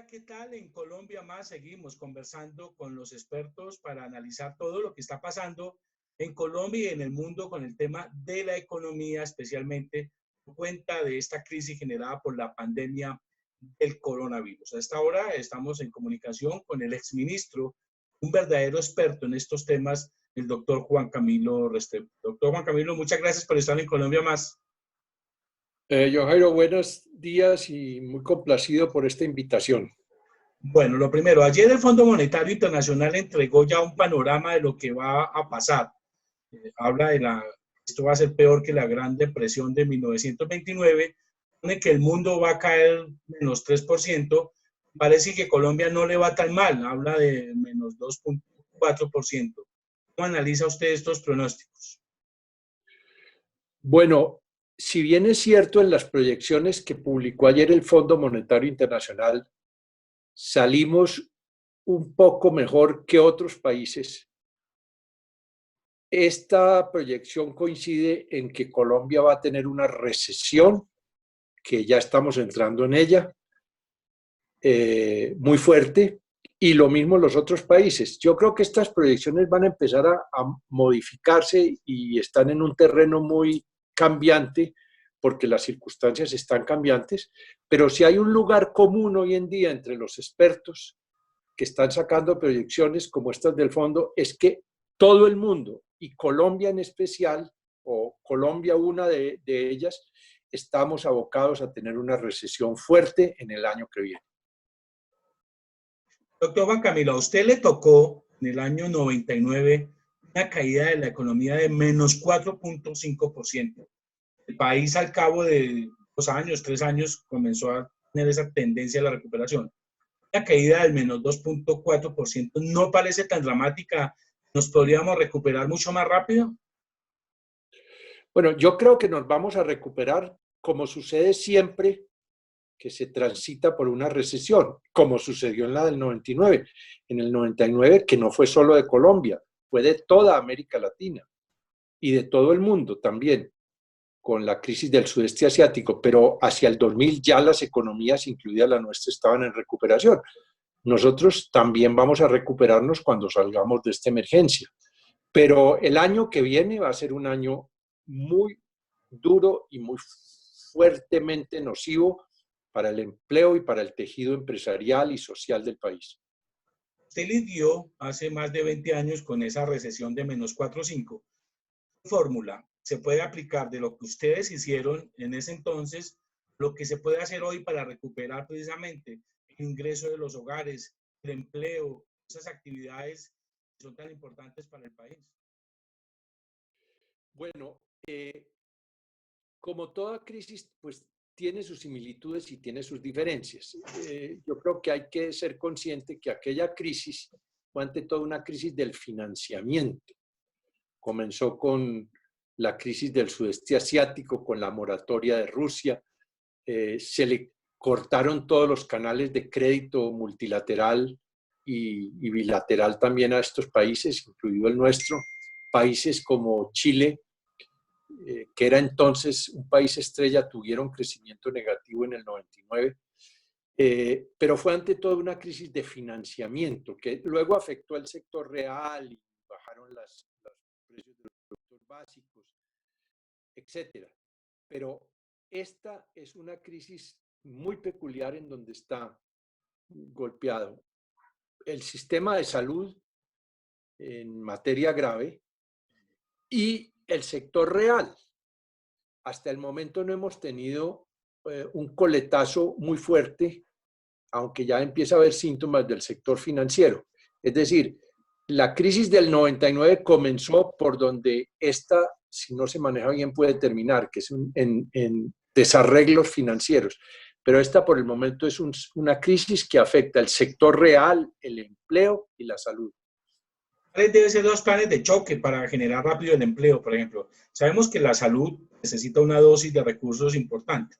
¿qué tal? En Colombia más seguimos conversando con los expertos para analizar todo lo que está pasando en Colombia y en el mundo con el tema de la economía, especialmente por cuenta de esta crisis generada por la pandemia del coronavirus. A esta hora estamos en comunicación con el exministro, un verdadero experto en estos temas, el doctor Juan Camilo Restrepo. Doctor Juan Camilo, muchas gracias por estar en Colombia más. John Jairo, buenos días y muy complacido por esta invitación. Bueno, lo primero, ayer el Fondo Monetario Internacional entregó ya un panorama de lo que va a pasar. Habla de esto va a ser peor que la Gran Depresión de 1929, pone que el mundo va a caer menos 3%, parece que Colombia no le va tan mal, habla de menos 2,4%. ¿Cómo analiza usted estos pronósticos? Bueno, si bien es cierto en las proyecciones que publicó ayer el Fondo Monetario Internacional, salimos un poco mejor que otros países. Esta proyección coincide en que Colombia va a tener una recesión, que ya estamos entrando en ella, muy fuerte, y lo mismo los otros países. Yo creo que estas proyecciones van a empezar a modificarse y están en un terreno muy cambiante porque las circunstancias están cambiantes, pero si hay un lugar común hoy en día entre los expertos que están sacando proyecciones como estas del fondo, es que todo el mundo, y Colombia en especial, o Colombia una de ellas, estamos abocados a tener una recesión fuerte en el año que viene. Doctor Juan Camilo, a usted le tocó en el año 99 una caída de la economía de menos 4,5%. El país al cabo de 2 años, 3 años, comenzó a tener esa tendencia a la recuperación. Una caída del menos 2,4% no parece tan dramática. ¿Nos podríamos recuperar mucho más rápido? Bueno, yo creo que nos vamos a recuperar como sucede siempre que se transita por una recesión, como sucedió en la del 99. En el 99, que no fue solo de Colombia, fue de toda América Latina y de todo el mundo también, con la crisis del sudeste asiático, pero hacia el 2000 ya las economías, incluida la nuestra, estaban en recuperación. Nosotros también vamos a recuperarnos cuando salgamos de esta emergencia, pero el año que viene va a ser un año muy duro y muy fuertemente nocivo para el empleo y para el tejido empresarial y social del país. Usted lidió hace más de 20 años con esa recesión de menos 4,5. ¿Qué fórmula se puede aplicar de lo que ustedes hicieron en ese entonces, lo que se puede hacer hoy para recuperar precisamente el ingreso de los hogares, el empleo, esas actividades que son tan importantes para el país? Bueno, como toda crisis, pues tiene sus similitudes y tiene sus diferencias. Yo creo que hay que ser consciente que aquella crisis fue ante todo una crisis del financiamiento. Comenzó con la crisis del sudeste asiático, con la moratoria de Rusia. Se le cortaron todos los canales de crédito multilateral y bilateral también a estos países, incluido el nuestro. Países como Chile, que era entonces un país estrella, tuvieron crecimiento negativo en el 99, pero fue ante todo una crisis de financiamiento que luego afectó al sector real y bajaron los precios de los productos básicos, etcétera. Pero esta es una crisis muy peculiar en donde está golpeado el sistema de salud en materia grave y el sector real. Hasta el momento no hemos tenido un coletazo muy fuerte, aunque ya empieza a haber síntomas del sector financiero. Es decir, la crisis del 99 comenzó por donde esta, si no se maneja bien, puede terminar, que es en desarreglos financieros. Pero esta por el momento es una crisis que afecta el sector real, el empleo y la salud. Debe ser dos planes de choque para generar rápido el empleo, por ejemplo. Sabemos que la salud necesita una dosis de recursos importante.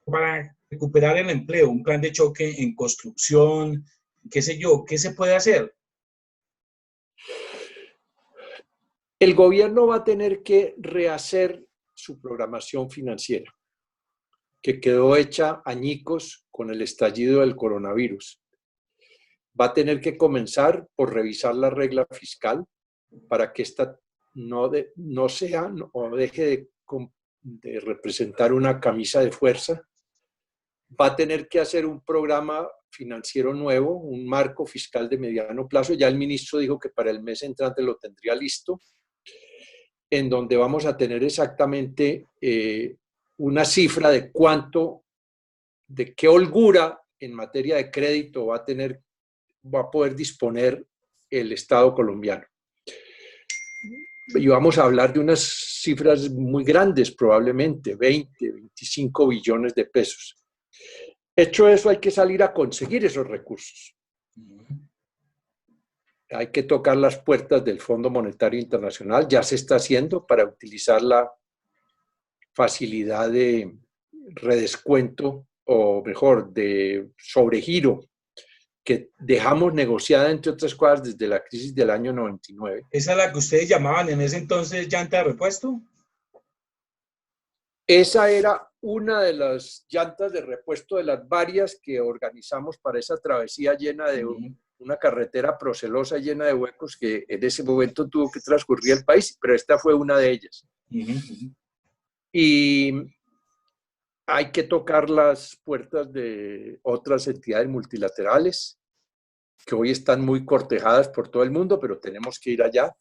Para recuperar el empleo, un plan de choque en construcción, qué sé yo, ¿qué se puede hacer? El gobierno va a tener que rehacer su programación financiera, que quedó hecha añicos con el estallido del coronavirus. va a tener que comenzar por revisar la regla fiscal para que esta no sea o deje de representar una camisa de fuerza. Va a tener que hacer un programa financiero nuevo, un marco fiscal de mediano plazo. Ya el ministro dijo que para el mes entrante lo tendría listo, en donde vamos a tener exactamente una cifra de cuánto, de qué holgura en materia de crédito va a poder disponer el Estado colombiano. Y vamos a hablar de unas cifras muy grandes, probablemente 20, 25 billones de pesos. Hecho eso, hay que salir a conseguir esos recursos. Hay que tocar las puertas del Fondo Monetario Internacional, ya se está haciendo para utilizar la facilidad de redescuento, o mejor, de sobregiro, que dejamos negociada, entre otras cosas, desde la crisis del año 99. ¿Esa es la que ustedes llamaban en ese entonces llanta de repuesto? Esa era una de las llantas de repuesto de las varias que organizamos para esa travesía llena de una carretera procelosa llena de huecos que en ese momento tuvo que transcurrir el país, pero esta fue una de ellas. Y hay que tocar las puertas de otras entidades multilaterales que hoy están muy cortejadas por todo el mundo, pero tenemos que ir allá.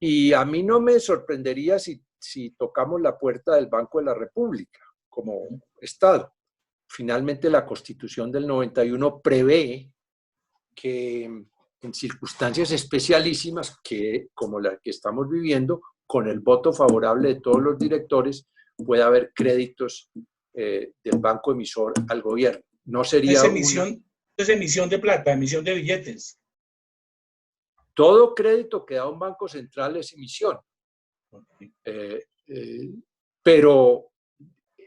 Y a mí no me sorprendería si tocamos la puerta del Banco de la República como Estado. Finalmente, la Constitución del 91 prevé que en circunstancias especialísimas, como la que estamos viviendo, con el voto favorable de todos los directores, pueda haber créditos del banco emisor al gobierno. No sería es emisión de plata, emisión de billetes. Todo crédito que da un banco central es emisión. Pero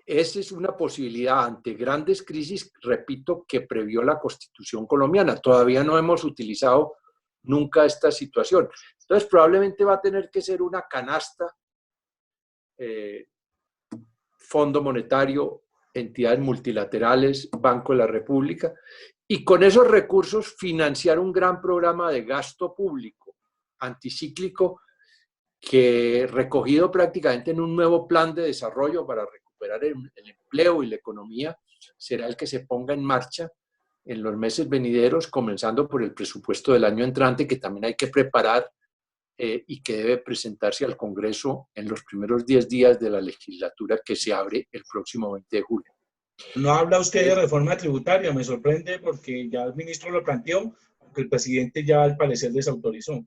esa es una posibilidad ante grandes crisis, repito, que previó la Constitución colombiana. Todavía no hemos utilizado nunca esta situación. Entonces, probablemente va a tener que ser una canasta, Fondo Monetario, entidades multilaterales, Banco de la República, y con esos recursos financiar un gran programa de gasto público anticíclico que, recogido prácticamente en un nuevo plan de desarrollo para recuperar el empleo y la economía, será el que se ponga en marcha en los meses venideros, comenzando por el presupuesto del año entrante, que también hay que preparar y que debe presentarse al Congreso en los primeros 10 días de la legislatura que se abre el próximo 20 de julio. No habla usted de reforma tributaria, me sorprende porque ya el ministro lo planteó, aunque el presidente ya al parecer desautorizó.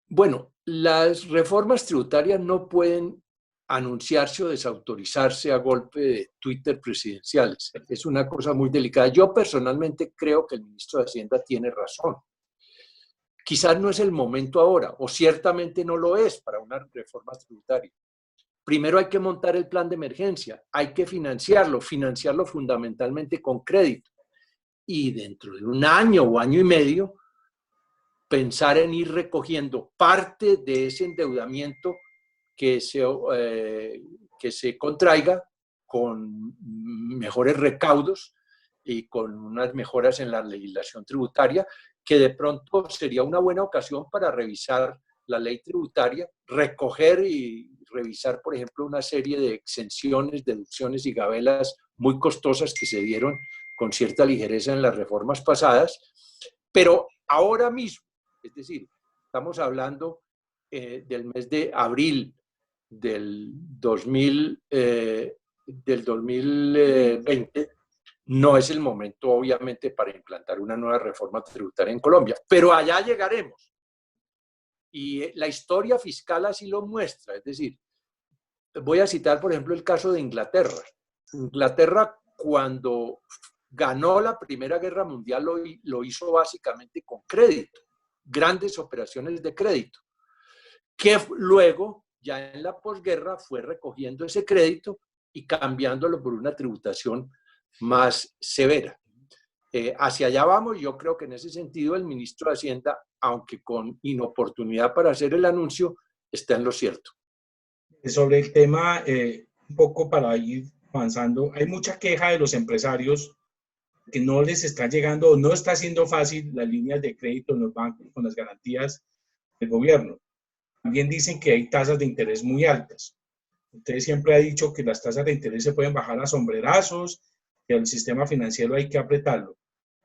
Bueno, las reformas tributarias no pueden anunciarse o desautorizarse a golpe de Twitter presidenciales. Es una cosa muy delicada. Yo personalmente creo que el ministro de Hacienda tiene razón. Quizás no es el momento ahora, o ciertamente no lo es para una reforma tributaria. Primero hay que montar el plan de emergencia, hay que financiarlo fundamentalmente con crédito. Y dentro de un año o año y medio, pensar en ir recogiendo parte de ese endeudamiento que se contraiga con mejores recaudos y con unas mejoras en la legislación tributaria, que de pronto sería una buena ocasión para revisar la ley tributaria, recoger y revisar, por ejemplo, una serie de exenciones, deducciones y gabelas muy costosas que se dieron con cierta ligereza en las reformas pasadas, pero ahora mismo, es decir, estamos hablando del mes de abril del 2020, no es el momento, obviamente, para implantar una nueva reforma tributaria en Colombia, pero allá llegaremos. Y la historia fiscal así lo muestra, es decir, voy a citar, por ejemplo, el caso de Inglaterra. Inglaterra, cuando ganó la Primera Guerra Mundial, lo hizo básicamente con crédito, grandes operaciones de crédito, que luego, ya en la posguerra, fue recogiendo ese crédito y cambiándolo por una tributación más severa. Hacia allá vamos. Yo creo que en ese sentido el ministro de Hacienda, aunque con inoportunidad para hacer el anuncio, está en lo cierto. Sobre el tema, un poco para ir avanzando, hay mucha queja de los empresarios que no les está llegando o no está siendo fácil las líneas de crédito en los bancos con las garantías del gobierno. También dicen que hay tasas de interés muy altas. Usted siempre ha dicho que las tasas de interés se pueden bajar a sombrerazos, que el sistema financiero hay que apretarlo.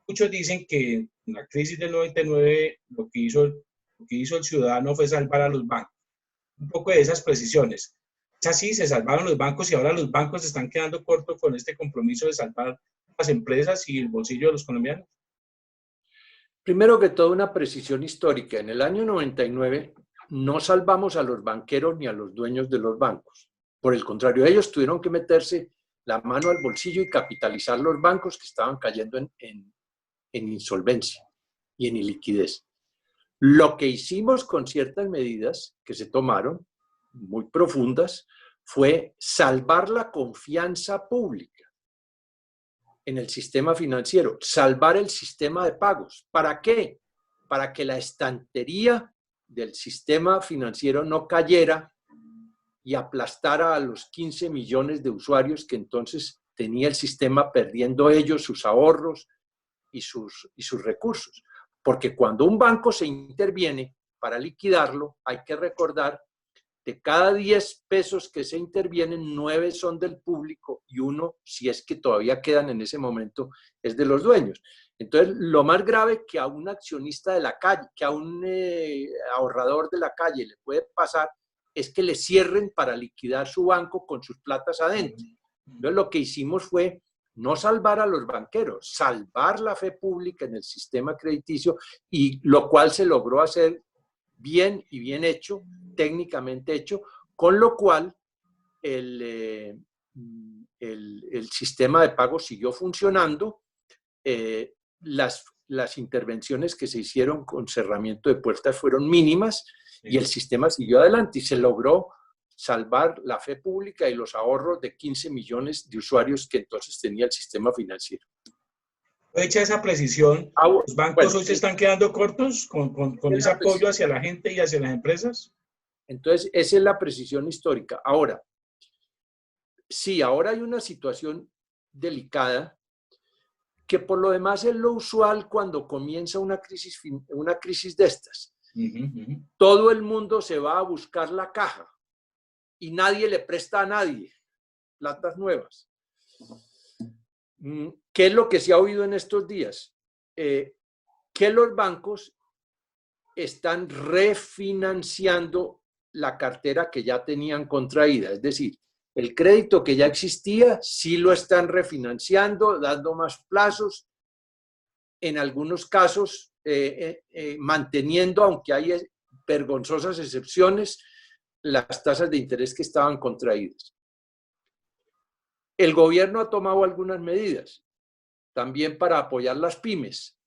Muchos dicen que en la crisis del 99 lo que hizo el ciudadano fue salvar a los bancos. Un poco de esas precisiones. Es así, se salvaron los bancos y ahora los bancos se están quedando cortos con este compromiso de salvar las empresas y el bolsillo de los colombianos. Primero que todo, una precisión histórica. En el año 99 no salvamos a los banqueros ni a los dueños de los bancos. Por el contrario, ellos tuvieron que meterse la mano al bolsillo y capitalizar los bancos que estaban cayendo en insolvencia y en iliquidez. Lo que hicimos con ciertas medidas que se tomaron, muy profundas, fue salvar la confianza pública en el sistema financiero, salvar el sistema de pagos. ¿Para qué? Para que la estantería del sistema financiero no cayera y aplastara a los 15 millones de usuarios que entonces tenía el sistema, perdiendo ellos sus ahorros y sus recursos. Porque cuando un banco se interviene para liquidarlo, hay que recordar de cada 10 pesos que se intervienen, 9 son del público y 1, si es que todavía quedan en ese momento, es de los dueños. Entonces, lo más grave que a un accionista de la calle, que a un ahorrador de la calle le puede pasar, es que le cierren para liquidar su banco con sus platas adentro. Entonces, lo que hicimos fue no salvar a los banqueros, salvar la fe pública en el sistema crediticio, y lo cual se logró hacer bien y bien hecho, técnicamente hecho, con lo cual el sistema de pago siguió funcionando. Las intervenciones que se hicieron con cerramiento de puertas fueron mínimas y el sistema siguió adelante y se logró salvar la fe pública y los ahorros de 15 millones de usuarios que entonces tenía el sistema financiero. Hecha esa precisión, ¿los bancos hoy se están quedando cortos con ese apoyo hacia la gente y hacia las empresas? Entonces, esa es la precisión histórica. Ahora, sí, ahora hay una situación delicada que por lo demás es lo usual cuando comienza una crisis de estas. Todo el mundo se va a buscar la caja y nadie le presta a nadie platas nuevas. ¿Qué es lo que se ha oído en estos días? Que los bancos están refinanciando la cartera que ya tenían contraída. Es decir, el crédito que ya existía, sí lo están refinanciando, dando más plazos, en algunos casos manteniendo, aunque hay vergonzosas excepciones, las tasas de interés que estaban contraídas. El gobierno ha tomado algunas medidas también para apoyar las pymes,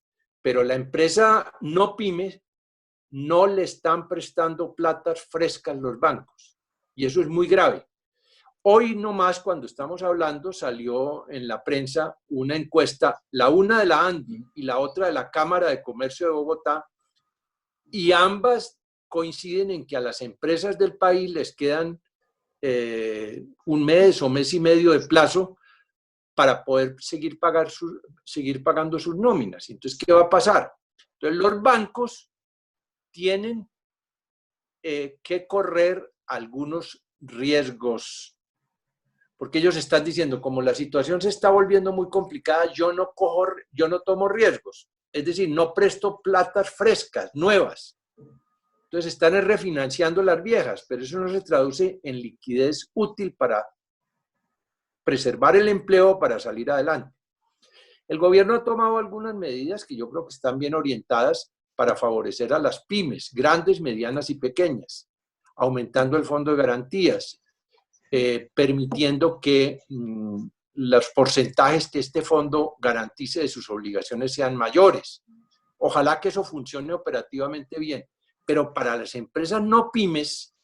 pero la empresa no pyme no le están prestando platas frescas los bancos y eso es muy grave. Hoy nomás, cuando estamos hablando, salió en la prensa una encuesta, la una de la ANDI y la otra de la Cámara de Comercio de Bogotá, y ambas coinciden en que a las empresas del país les quedan un mes o mes y medio de plazo para poder seguir pagando sus nóminas. Entonces, ¿qué va a pasar? Entonces, los bancos tienen que correr algunos riesgos, porque ellos están diciendo, como la situación se está volviendo muy complicada, yo no tomo riesgos, es decir, no presto platas frescas, nuevas. Entonces están refinanciando las viejas, pero eso no se traduce en liquidez útil para preservar el empleo, para salir adelante. El gobierno ha tomado algunas medidas que yo creo que están bien orientadas para favorecer a las pymes, grandes, medianas y pequeñas, aumentando el fondo de garantías, permitiendo que los porcentajes que este fondo garantice de sus obligaciones sean mayores. Ojalá que eso funcione operativamente bien, pero para las empresas no pymes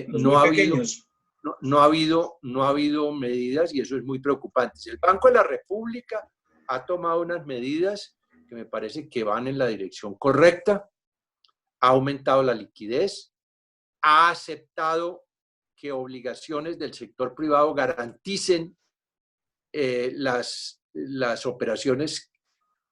no ha habido medidas y eso es muy preocupante. El Banco de la República ha tomado unas medidas que me parece que van en la dirección correcta, ha aumentado la liquidez, ha aceptado que obligaciones del sector privado garanticen las las operaciones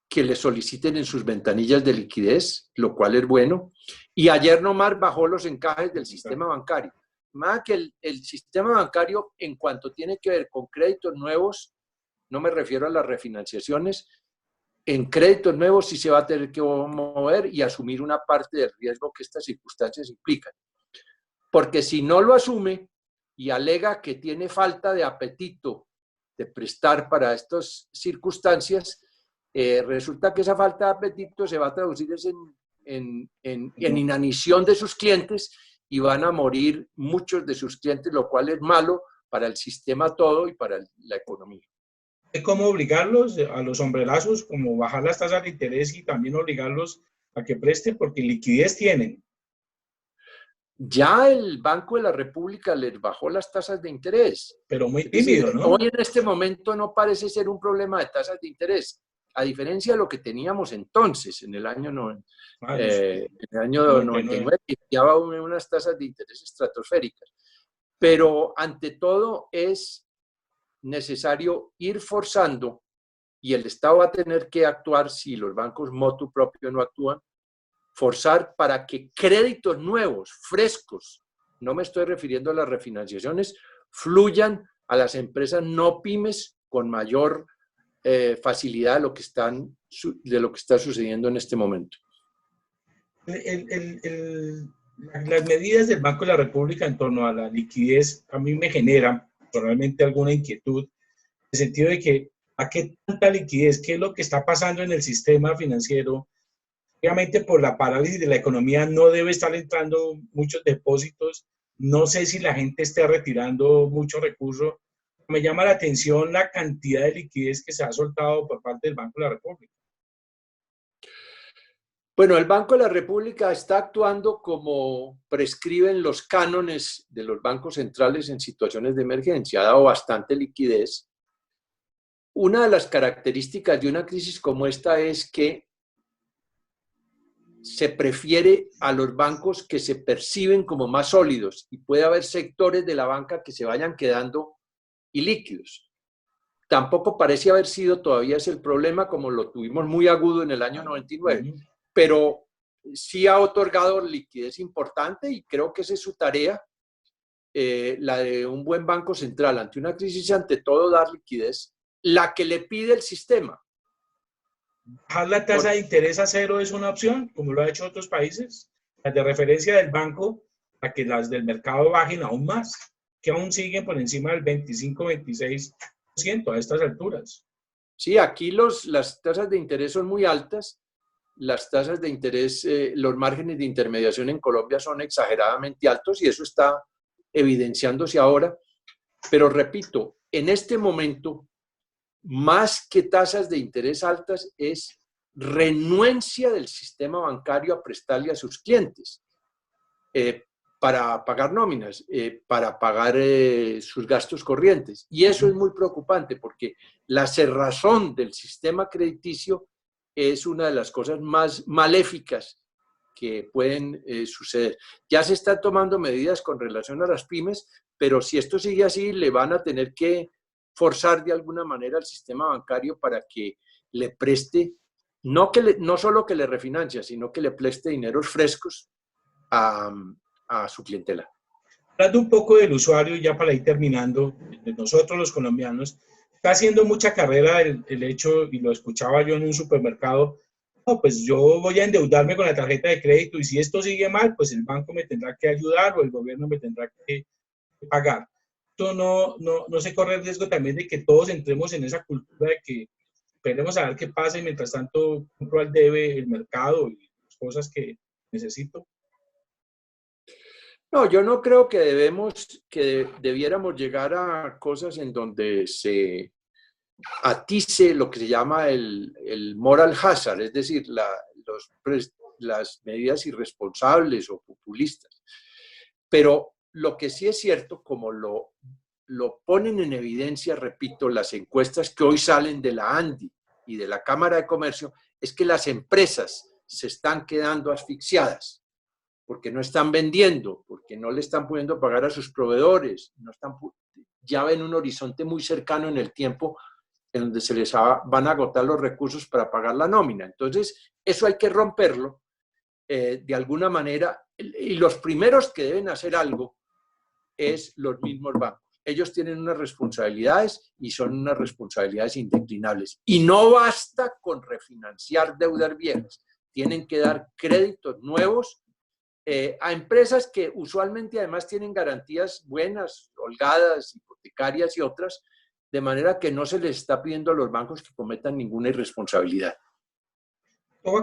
que le soliciten en sus ventanillas de liquidez, lo cual es bueno. Y ayer nomás bajó los encajes del sistema bancario. Más que el sistema bancario, en cuanto tiene que ver con créditos nuevos, no me refiero a las refinanciaciones, en créditos nuevos sí se va a tener que mover y asumir una parte del riesgo que estas circunstancias implican. Porque si no lo asume y alega que tiene falta de apetito de prestar para estas circunstancias, resulta que esa falta de apetito se va a traducir en inanición de sus clientes y van a morir muchos de sus clientes, lo cual es malo para el sistema todo y para la economía. ¿Cómo obligarlos a los sombrelazos, como bajar las tasas de interés y también obligarlos a que presten? Porque liquidez tienen. Ya el Banco de la República les bajó las tasas de interés. Pero muy tímido, ¿no? Hoy en este momento no parece ser un problema de tasas de interés, a diferencia de lo que teníamos entonces, en el año 99, que llevaba unas tasas de interés estratosféricas. Pero ante todo es necesario ir forzando, y el Estado va a tener que actuar si los bancos motu propio no actúan, forzar para que créditos nuevos, frescos, no me estoy refiriendo a las refinanciaciones, fluyan a las empresas no pymes con mayor facilidad de lo que está sucediendo en este momento. Las medidas del Banco de la República en torno a la liquidez a mí me generan realmente alguna inquietud, en el sentido de que ¿a qué tanta liquidez? ¿Qué es lo que está pasando en el sistema financiero? Obviamente por la parálisis de la economía no debe estar entrando muchos depósitos. No sé si la gente esté retirando muchos recursos. Me llama la atención la cantidad de liquidez que se ha soltado por parte del Banco de la República. Bueno, el Banco de la República está actuando como prescriben los cánones de los bancos centrales en situaciones de emergencia. Ha dado bastante liquidez. Una de las características de una crisis como esta es que se prefiere a los bancos que se perciben como más sólidos y puede haber sectores de la banca que se vayan quedando ilíquidos. Tampoco parece haber sido todavía ese el problema, como lo tuvimos muy agudo en el año 99, pero sí ha otorgado liquidez importante y creo que esa es su tarea, la de un buen banco central ante una crisis, ante todo dar liquidez, la que le pide el sistema. ¿Bajar la tasa de interés a cero es una opción, como lo ha hecho otros países? Las de referencia del banco, a que las del mercado bajen aún más, que aún siguen por encima del 25-26% a estas alturas. Sí, aquí las tasas de interés son muy altas. Las tasas de interés, los márgenes de intermediación en Colombia son exageradamente altos y eso está evidenciándose ahora. Pero repito, en este momento, más que tasas de interés altas, es renuencia del sistema bancario a prestarle a sus clientes para pagar nóminas, para pagar sus gastos corrientes. Y eso es muy preocupante porque la cerrazón del sistema crediticio es una de las cosas más maléficas que pueden suceder. Ya se están tomando medidas con relación a las pymes, pero si esto sigue así, le van a tener que forzar de alguna manera al sistema bancario para que le preste, no solo que le refinancia, sino que le preste dineros frescos a su clientela. Hablando un poco del usuario, ya para ir terminando, de nosotros los colombianos, está haciendo mucha carrera el hecho, y lo escuchaba yo en un supermercado, no, pues yo voy a endeudarme con la tarjeta de crédito y si esto sigue mal, pues el banco me tendrá que ayudar o el gobierno me tendrá que pagar. Esto no se corre el riesgo también de que todos entremos en esa cultura de que esperemos a ver qué pasa y mientras tanto compro al debe el mercado y las cosas que necesito. No, yo no creo que debiéramos llegar a cosas en donde se atice lo que se llama el moral hazard, es decir, las medidas irresponsables o populistas. Pero lo que sí es cierto, como lo ponen en evidencia, repito, las encuestas que hoy salen de la ANDI y de la Cámara de Comercio, es que las empresas se están quedando asfixiadas porque no están vendiendo, porque no le están pudiendo pagar a sus proveedores, ya ven un horizonte muy cercano en el tiempo en donde se les van a agotar los recursos para pagar la nómina. Entonces, eso hay que romperlo de alguna manera, y los primeros que deben hacer algo es los mismos bancos. Ellos tienen unas responsabilidades y son unas responsabilidades indeclinables. Y no basta con refinanciar deudas viejas. Tienen que dar créditos nuevos a empresas que usualmente además tienen garantías buenas, holgadas, hipotecarias y otras, de manera que no se les está pidiendo a los bancos que cometan ninguna irresponsabilidad.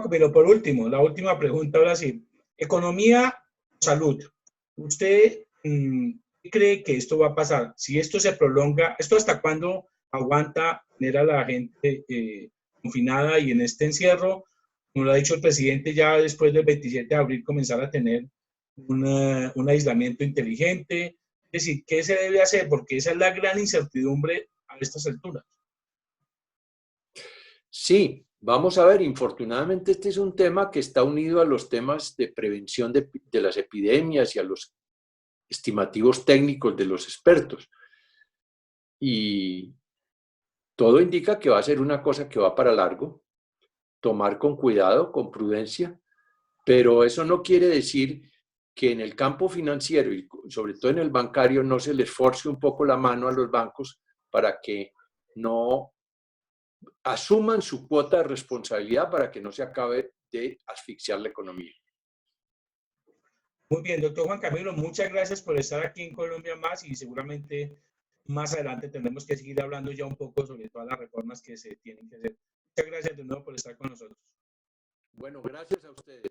Pero por último, la última pregunta ahora sí. Economía, salud. ¿Usted qué cree que esto va a pasar? Si esto se prolonga, ¿esto hasta cuándo aguanta tener a la gente confinada y en este encierro? Como lo ha dicho el presidente, ya después del 27 de abril comenzar a tener un aislamiento inteligente. Es decir, ¿qué se debe hacer? Porque esa es la gran incertidumbre a estas alturas. Sí, vamos a ver, infortunadamente este es un tema que está unido a los temas de prevención de las epidemias y a los estimativos técnicos de los expertos. Y todo indica que va a ser una cosa que va para largo, tomar con cuidado, con prudencia, pero eso no quiere decir que en el campo financiero y sobre todo en el bancario no se les force un poco la mano a los bancos para que no asuman su cuota de responsabilidad para que no se acabe de asfixiar la economía. Muy bien, doctor Juan Camilo, muchas gracias por estar aquí en Colombia Más y seguramente más adelante tendremos que seguir hablando ya un poco sobre todas las reformas que se tienen que hacer. Muchas gracias de nuevo por estar con nosotros. Bueno, gracias a ustedes.